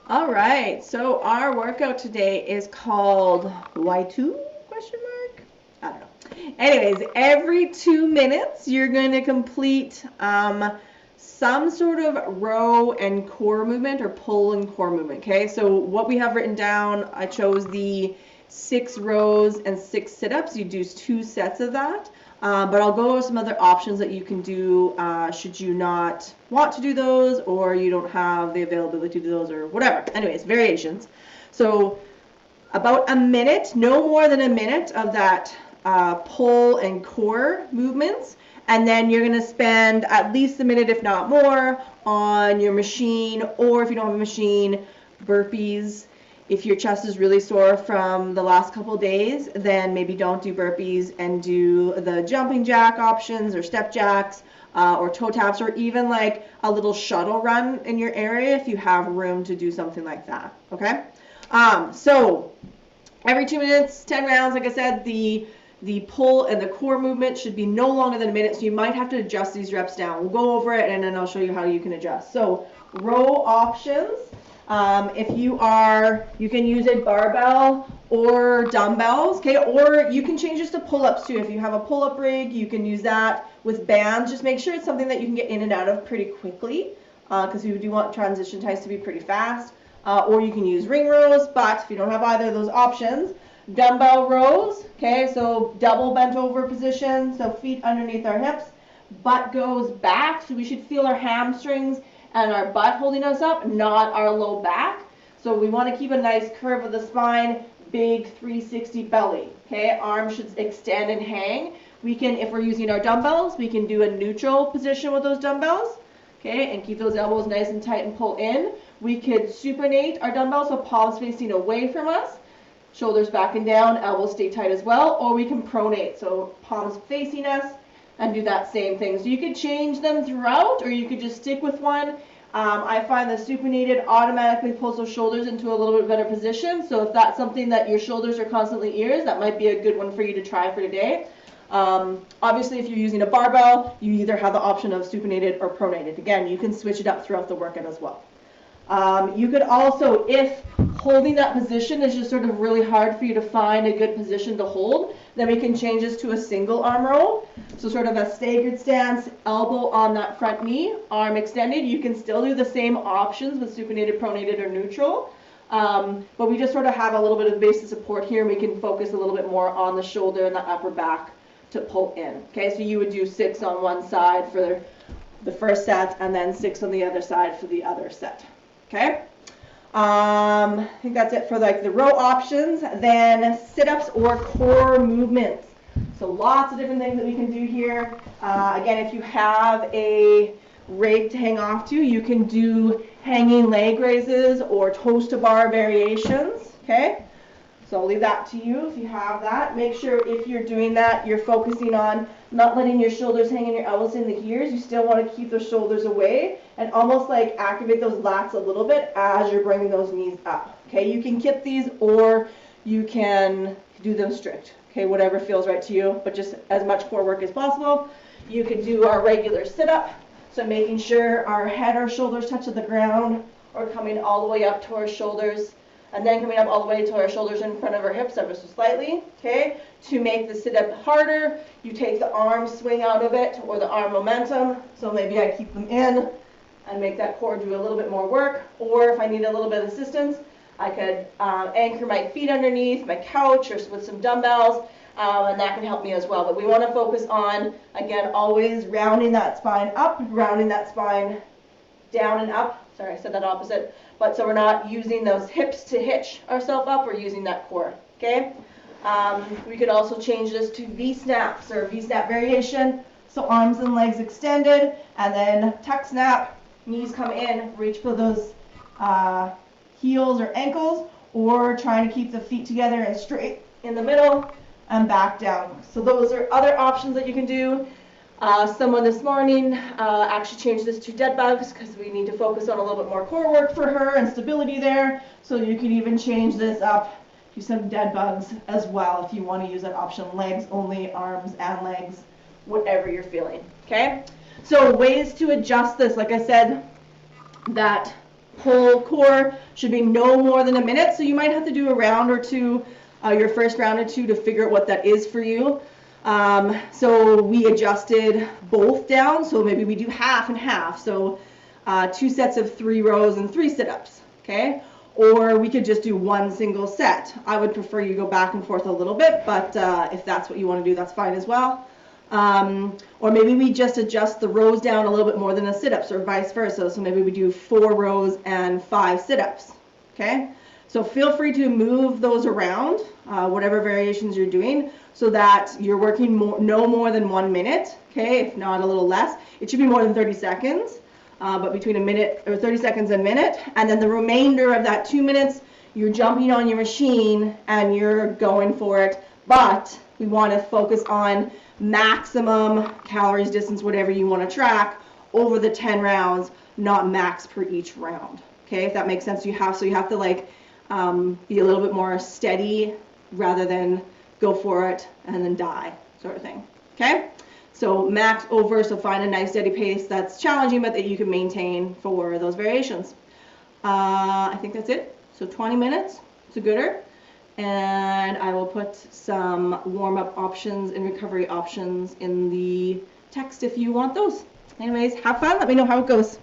All right, so our workout today is called Y2 question mark? I don't know. Anyways, every 2 minutes you're going to complete some sort of row and core movement or pull and core movement. Okay, so what we have written down, I chose the 6 rows and 6 sit-ups. You do 2 sets of that. But I'll go over some other options that you can do should you not want to do those or you don't have the availability to do those or whatever. Anyways, variations. So about a minute, no more than a minute of that pull and core movements. And then you're going to spend at least a minute, if not more, on your machine, or if you don't have a machine, burpees. If your chest is really sore from the last couple of days, then maybe don't do burpees and do the jumping jack options or step jacks or toe taps, or even like a little shuttle run in your area if you have room to do something like that. Okay? So every 2 minutes, 10 rounds, like I said, the pull and the core movement should be no longer than a minute, so you might have to adjust these reps down. We'll go over it and then I'll show you how you can adjust. So row options. You can use a barbell or dumbbells, okay, or you can change this to pull-ups too. If you have a pull-up rig, you can use that with bands. Just make sure it's something that you can get in and out of pretty quickly, because we do want transition times to be pretty fast. Or you can use ring rows, but if you don't have either of those options, dumbbell rows, okay, so double bent over position, so feet underneath our hips, butt goes back, so we should feel our hamstrings and our butt holding us up, not our low back. So we want to keep a nice curve of the spine, big 360 belly. Okay, arms should extend and hang. We can, if we're using our dumbbells, we can do a neutral position with those dumbbells. Okay, and keep those elbows nice and tight and pull in. We could supinate our dumbbells, so palms facing away from us, shoulders back and down, elbows stay tight as well, or we can pronate, so palms facing us, and do that same thing. So you could change them throughout, or you could just stick with one. I find the supinated automatically pulls those shoulders into a little bit better position. So if that's something that your shoulders are constantly ears, that might be a good one for you to try for today. Obviously, if you're using a barbell, you either have the option of supinated or pronated. Again, you can switch it up throughout the workout as well. You could also, if holding that position is just sort of really hard for you to find a good position to hold, then we can change this to a single arm row. So sort of a staggered stance, elbow on that front knee, arm extended. You can still do the same options with supinated, pronated, or neutral. But we just sort of have a little bit of base of support here, and we can focus a little bit more on the shoulder and the upper back to pull in. Okay, so you would do 6 on one side for the first set, and then 6 on the other side for the other set. Okay, I think that's it for like the row options. Then sit-ups or core movements. So lots of different things that we can do here. Again, if you have a rig to hang off to, you can do hanging leg raises or toes to bar variations. Okay, so I'll leave that to you if you have that. Make sure if you're doing that, you're focusing on not letting your shoulders hang and your elbows in the ears. You still want to keep those shoulders away and almost like activate those lats a little bit as you're bringing those knees up. Okay, you can kip these or you can do them strict. Okay, whatever feels right to you, but just as much core work as possible. You can do our regular sit-up, so making sure our head or shoulders touch the ground or coming all the way up to our shoulders, and then coming up all the way to our shoulders in front of our hips ever so slightly. Okay, to make the sit-up harder, you take the arm swing out of it or the arm momentum, so maybe I keep them in and make that core do a little bit more work, or if I need a little bit of assistance, I could anchor my feet underneath my couch or with some dumbbells, and that can help me as well. But we want to focus on, again, always rounding that spine up, rounding that spine down and up. Sorry, I said that opposite. But so we're not using those hips to hitch ourselves up, we're using that core, okay? We could also change this to V-snaps or V-snap variation. So arms and legs extended, and then tuck snap, knees come in, reach for those heels or ankles, or trying to keep the feet together and straight in the middle and back down. So those are other options that you can do. Someone this morning actually changed this to dead bugs because we need to focus on a little bit more core work for her and stability there. So you can even change this up to some dead bugs as well if you want to use that option. Legs only, arms and legs, whatever you're feeling. Okay? So ways to adjust this, like I said, that Pull core should be no more than a minute, so you might have to do a round or two, your first round or two, to figure out what that is for you. So we adjusted both down, so maybe we do half and half, so 2 sets of 3 rows and 3 sit-ups, okay? Or we could just do one single set. I would prefer you go back and forth a little bit, but if that's what you want to do, that's fine as well. Or maybe we just adjust the rows down a little bit more than the sit-ups, or vice versa. So maybe we do 4 rows and 5 sit-ups, okay? So feel free to move those around, whatever variations you're doing, so that you're working no more than 1 minute, okay? If not a little less. It should be more than 30 seconds, but between a minute or 30 seconds and a minute. And then the remainder of that 2 minutes, you're jumping on your machine and you're going for it. But we want to focus on maximum calories, distance, whatever you want to track over the 10 rounds, not max per each round. Okay, if that makes sense. So you have to like be a little bit more steady rather than go for it and then die sort of thing. Okay, so max over, so find a nice steady pace that's challenging but that you can maintain for those variations. I think that's it. So 20 minutes, it's a gooder. And I will put some warm-up options and recovery options in the text if you want those. Anyways, have fun. Let me know how it goes.